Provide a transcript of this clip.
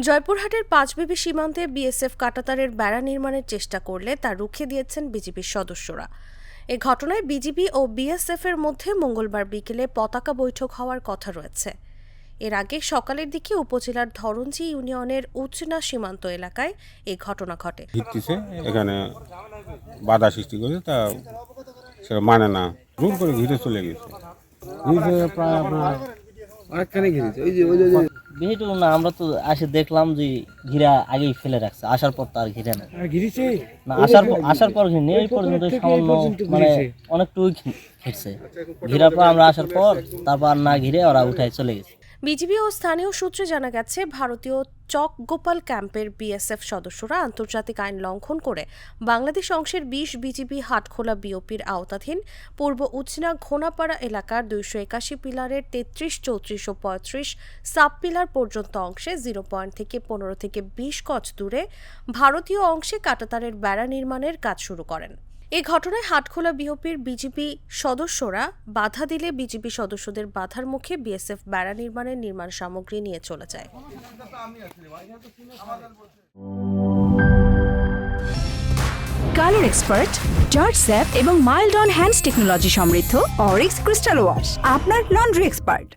জয়পুরহাটের পাঁচবিবি সীমান্তে বিএসএফ কাঁটাতারের বেড়া নির্মাণের চেষ্টা করলে তা রুখে দিয়েছেন বিজিবির সদস্যরা। এ ঘটনায় বিজিবি ও বিএসএফ এর মধ্যে মঙ্গলবার বিকেলে পতাকা বৈঠক হওয়ার কথা রয়েছে। এর আগে সকালের দিকে উপজেলার ধরঞ্জি ইউনিয়নের উচনা সীমান্ত এলাকায় এই ঘটনা ঘটে। এখানে বাধা সৃষ্টি করেছে, তা সেটা মানে না, জোর করে ঘিরে চলে গেছে। প্রায় আপনার অনেকখানি ঘিরেছে। বেশিটুকু না, আমরা তো আসে দেখলাম যে ঘিরা আগেই ফেলে রাখছে, আসার পর তো আর ঘিরে না আসার পর ঘিরে এই পর্যন্ত সামান্য মানে অনেকটুকু ঘিরছে। ঘিরার পর আমরা আসার পর তারপর না ঘিরে ওরা উঠায় চলে গেছে। বিজিবি ও স্থানীয় সূত্রে জানা গেছে, ভারতীয় চক গোপাল ক্যাম্পের বিএসএফ সদস্যরা আন্তর্জাতিক আইন লঙ্ঘন করে বাংলাদেশ অংশের ২০ বিজিবি হাটখোলা বিওপির আওতাধীন পূর্ব উচনা ঘোনাপাড়া এলাকার ২৮১ পিলারের ৩৩, ৩৪ ও ৩৫ সাব পিলার পর্যন্ত অংশে 0 পয়েন্ট থেকে ১৫ থেকে ২০ গজ দূরে ভারতীয় অংশে কাঁটাতারের বেড়া নির্মাণের কাজ শুরু করেন। এই ঘটনায় হাটখোলা বিওপির বিজিবি সদস্যরা বাধা দিলে বিজিবি সদস্যদের বাধার মুখে বিএসএফ বেড়া নির্মাণের নির্মাণ সামগ্রী নিয়ে চলে যায়। কালার এক্সপার্ট, জর্জ স্যাপ এবং মাইল্ড অন হ্যান্ডস টেকনোলজি সমৃদ্ধ অরিক্স ক্রিস্টাল ওয়াশ আপনার লন্ড্রি এক্সপার্ট।